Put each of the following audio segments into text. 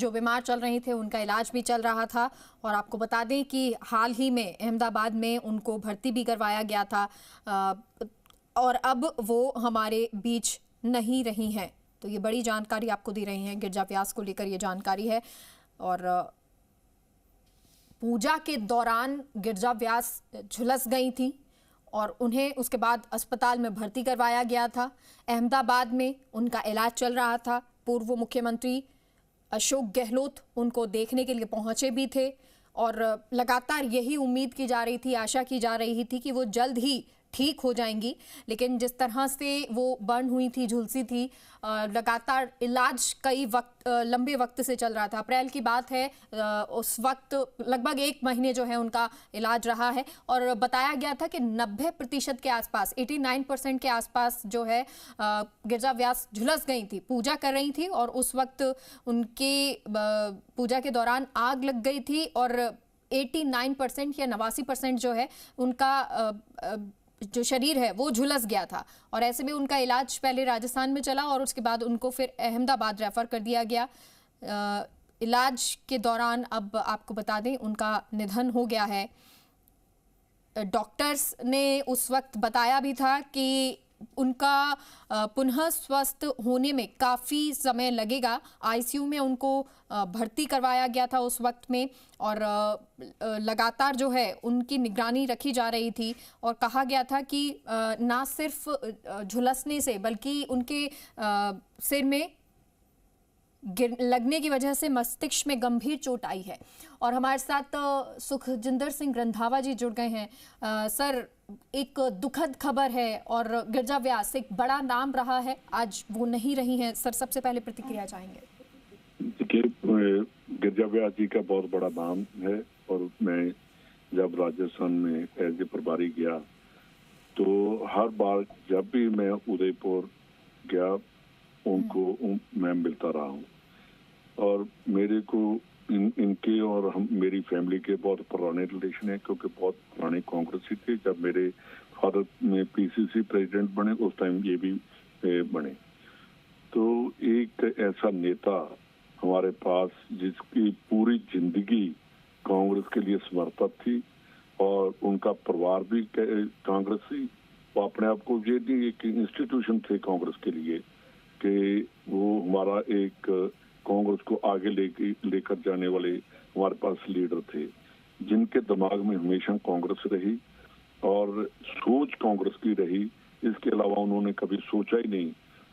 जो बीमार चल रही थे उनका इलाज भी चल रहा था। और आपको बता दें कि हाल ही में अहमदाबाद में उनको भर्ती भी करवाया गया था और अब वो हमारे बीच नहीं रही हैं। तो ये बड़ी जानकारी आपको दे रही हैं, गिरिजा व्यास को लेकर ये जानकारी है। और पूजा के दौरान गिरिजा व्यास झुलस गई थी और उन्हें उसके बाद अस्पताल में भर्ती करवाया गया था। अहमदाबाद में उनका इलाज चल रहा था। पूर्व मुख्यमंत्री अशोक गहलोत उनको देखने के लिए पहुंचे भी थे और लगातार यही उम्मीद की जा रही थी, आशा की जा रही थी कि वो जल्द ही ठीक हो जाएंगी। लेकिन जिस तरह से वो बर्न हुई थी, झुलसी थी, लगातार इलाज कई लंबे वक्त से चल रहा था। अप्रैल की बात है, उस वक्त लगभग 1 महीने जो है उनका इलाज रहा है और बताया गया था कि 90% के आसपास, 89% के आसपास जो है गिरिजा व्यास झुलस गई थी, पूजा कर रही थी और उस वक्त उनके पूजा के दौरान आग लग गई थी और 89% या 89% जो है उनका जो शरीर है वो झुलस गया था। और ऐसे में उनका इलाज पहले राजस्थान में चला और उसके बाद उनको फिर अहमदाबाद रेफर कर दिया गया। इलाज के दौरान अब आपको बता दें उनका निधन हो गया है। डॉक्टर्स ने उस वक्त बताया भी था कि उनका पुनः स्वस्थ होने में काफ़ी समय लगेगा। आईसीयू में उनको भर्ती करवाया गया था उस वक्त में और लगातार जो है उनकी निगरानी रखी जा रही थी और कहा गया था कि ना सिर्फ झुलसने से बल्कि उनके सिर में लगने की वजह से मस्तिष्क में गंभीर चोट आई है। और हमारे साथ सुखजिंदर सिंह रंधावा जी जुड़ गए हैं। सर, एक दुखद खबर है और गिरिजा व्यास एक बड़ा नाम रहा है, आज वो नहीं रही हैं। सर, सबसे पहले प्रतिक्रिया चाहेंगे। देखिए, गिरिजा व्यास जी का बहुत बड़ा नाम है और मैं जब राजस्थान में एज ए प्रभारी गया तो हर बार जब भी मैं उदयपुर गया उनको मैं मिलता रहा हूँ और मेरे को इनके और मेरी फैमिली के बहुत पुराने रिलेशन है, क्योंकि बहुत पुराने कांग्रेसी थे। जब मेरे फादर में पीसीसी प्रेसिडेंट बने उस टाइम ये भी बने। तो एक ऐसा नेता हमारे पास जिसकी पूरी जिंदगी कांग्रेस के लिए समर्पित थी और उनका परिवार भी कांग्रेसी, वो अपने आप को ये भी एक इंस्टीट्यूशन थे कांग्रेस के लिए कि वो हमारा एक कांग्रेस को आगे लेकर जाने वाले हमारे पास लीडर थे जिनके दिमाग में हमेशा कांग्रेस रही और सोच कांग्रेस की रही। इसके अलावा उन्होंने कभी सोचा ही नहीं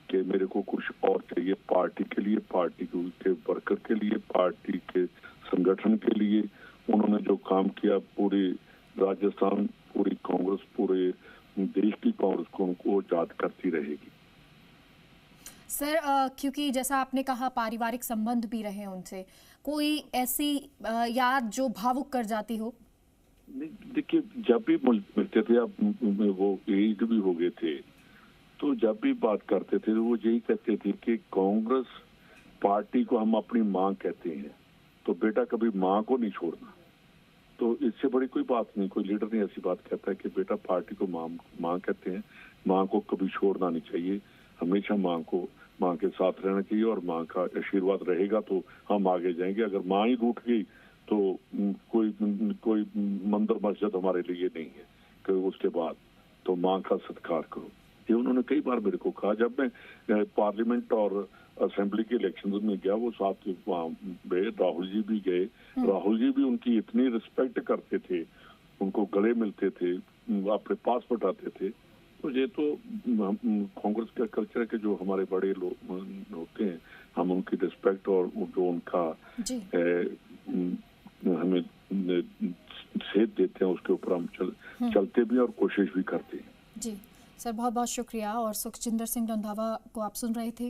कि मेरे को कुछ और चाहिए पार्टी के लिए, पार्टी के वर्कर के लिए, पार्टी के संगठन के लिए। उन्होंने जो काम किया पूरे राजस्थान, पूरी कांग्रेस, पूरे देश की कांग्रेस को उनको याद करती रहेगी। सर, क्योंकि जैसा आपने कहा पारिवारिक संबंध भी रहे उनसे, कोई ऐसी याद जो भावुक कर जाती हो? देखिए, जब भी मिलते थे, अब वो एज भी हो गए थे, तो जब भी बात करते थे वो यही कहते थे कि कांग्रेस पार्टी को हम अपनी माँ कहते हैं, तो बेटा कभी माँ को नहीं छोड़ना। तो इससे बड़ी कोई बात नहीं, कोई लीडर नहीं ऐसी बात कहता है कि बेटा पार्टी को माँ कहते हैं, माँ को कभी छोड़ना नहीं चाहिए, हमेशा माँ के साथ रहना चाहिए और माँ का आशीर्वाद रहेगा तो हम आगे जाएंगे। अगर माँ ही रूठ गई तो कोई मंदिर मस्जिद हमारे लिए नहीं है कि उसके बाद, तो माँ का सत्कार करो। ये उन्होंने कई बार मेरे को कहा। जब मैं पार्लियामेंट और असेंबली के इलेक्शन में गया, वो साथ वहाँ राहुल जी भी गए। राहुल जी भी उनकी इतनी रिस्पेक्ट करते थे, उनको गले मिलते थे, अपने पास बैठाते थे। तो ये तो कांग्रेस का कल्चर है कि जो हमारे बड़े लोग होते हैं हम उनकी रिस्पेक्ट और जो उनका हमें सेध देते हैं उसके ऊपर हम चलते भी और कोशिश भी करते हैं। जी सर, बहुत बहुत शुक्रिया। और सुखजिंदर सिंह रंधावा को आप सुन रहे थे।